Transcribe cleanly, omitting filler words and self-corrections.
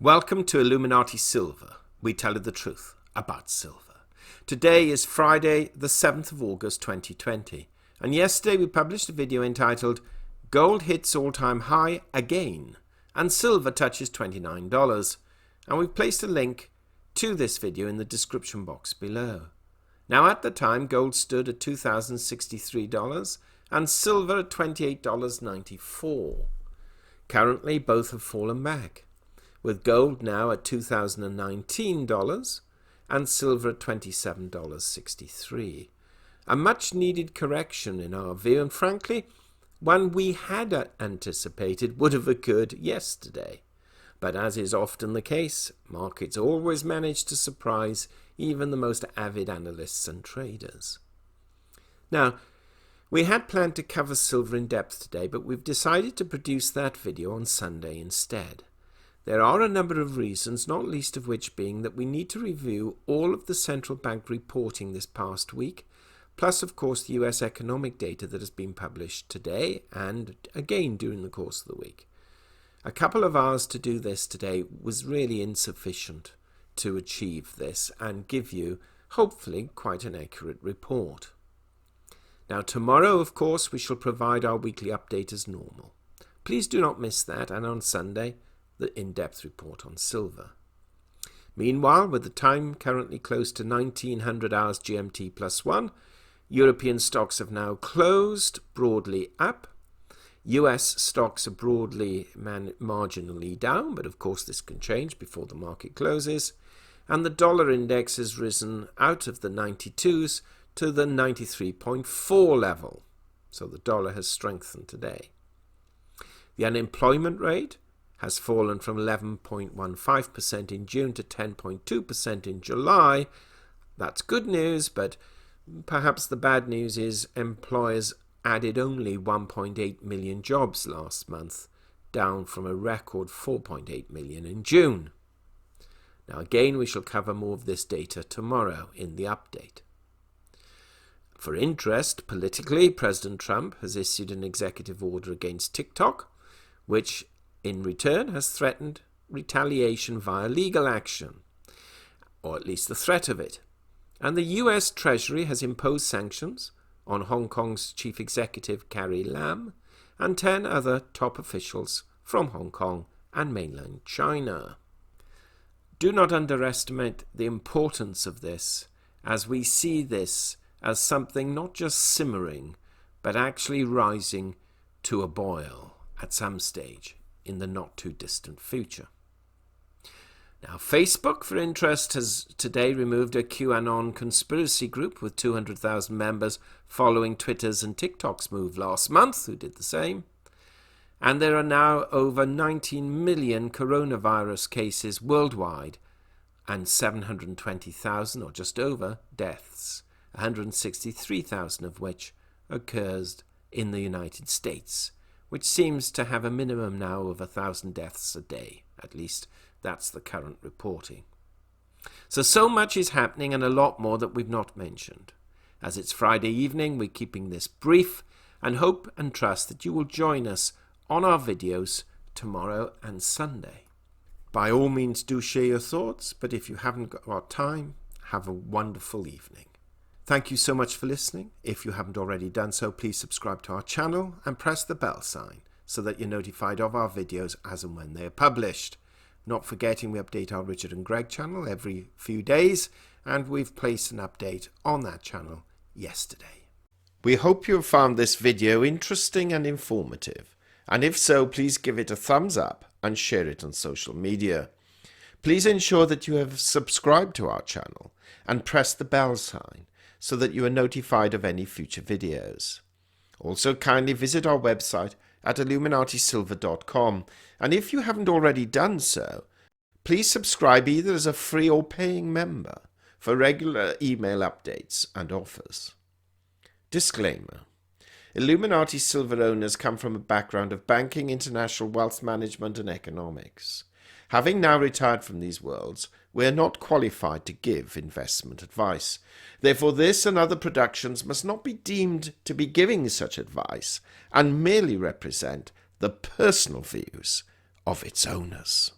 Welcome to Illuminati Silver. We tell you the truth about silver. Today is Friday, the 7th of August 2020, and yesterday we published a video entitled Gold Hits All-Time High Again, and Silver Touches $29, and we've placed a link to this video in the description box below. Now at the time, gold stood at $2,063 and silver at $28.94. Currently, both have fallen back, with gold now at $2,019 and silver at $27.63. A much needed correction in our view, and frankly, one we had anticipated would have occurred yesterday. But as is often the case, markets always manage to surprise even the most avid analysts and traders. Now, we had planned to cover silver in depth today, but we've decided to produce that video on Sunday instead. There are a number of reasons, not least of which being that we need to review all of the central bank reporting this past week, plus of course the US economic data that has been published today and again during the course of the week. A couple of hours to do this today was really insufficient to achieve this and give you, hopefully, quite an accurate report. Now tomorrow, of course, we shall provide our weekly update as normal. Please do not miss that, and on Sunday, the in-depth report on silver. Meanwhile, with the time currently close to 1900 hours GMT plus 1, European stocks have now closed broadly up. US stocks are broadly marginally down, but of course this can change before the market closes. And the dollar index has risen out of the 92s to the 93.4 level. So the dollar has strengthened today. The unemployment rate has fallen from 11.15% in June to 10.2% in July. That's good news, but perhaps the bad news is employers added only 1.8 million jobs last month, down from a record 4.8 million in June. Now again, we shall cover more of this data tomorrow in the update. For interest, politically, President Trump has issued an executive order against TikTok, which in return has threatened retaliation via legal action, or at least the threat of it. And the US Treasury has imposed sanctions on Hong Kong's chief executive Carrie Lam and 10 other top officials from Hong Kong and mainland China. Do not underestimate the importance of this, as we see this as something not just simmering, but actually rising to a boil at some stage in the not too distant future. Now, Facebook, for interest, has today removed a QAnon conspiracy group with 200,000 members following Twitter's and TikTok's move last month, who did the same. And there are now over 19 million coronavirus cases worldwide and 720,000, or just over, deaths, 163,000 of which occurs in the United States, which seems to have a minimum now of 1,000 deaths a day. At least that's the current reporting. So much is happening, and a lot more that we've not mentioned. As it's Friday evening, we're keeping this brief and hope and trust that you will join us on our videos tomorrow and Sunday. By all means, do share your thoughts, but if you haven't got time, have a wonderful evening. Thank you so much for listening. If you haven't already done so, please subscribe to our channel and press the bell sign so that you're notified of our videos as and when they are published. Not forgetting, we update our Richard and Greg channel every few days, and we've placed an update on that channel yesterday. We hope you have found this video interesting and informative, and if so, please give it a thumbs up and share it on social media. Please ensure that you have subscribed to our channel and press the bell sign so that you are notified of any future videos. Also, kindly visit our website at illuminatisilver.com, and if you haven't already done so, please subscribe either as a free or paying member for regular email updates and offers. Disclaimer: Illuminati Silver owners come from a background of banking, international wealth management and economics. Having now retired from these worlds, we are not qualified to give investment advice. Therefore, this and other productions must not be deemed to be giving such advice and merely represent the personal views of its owners.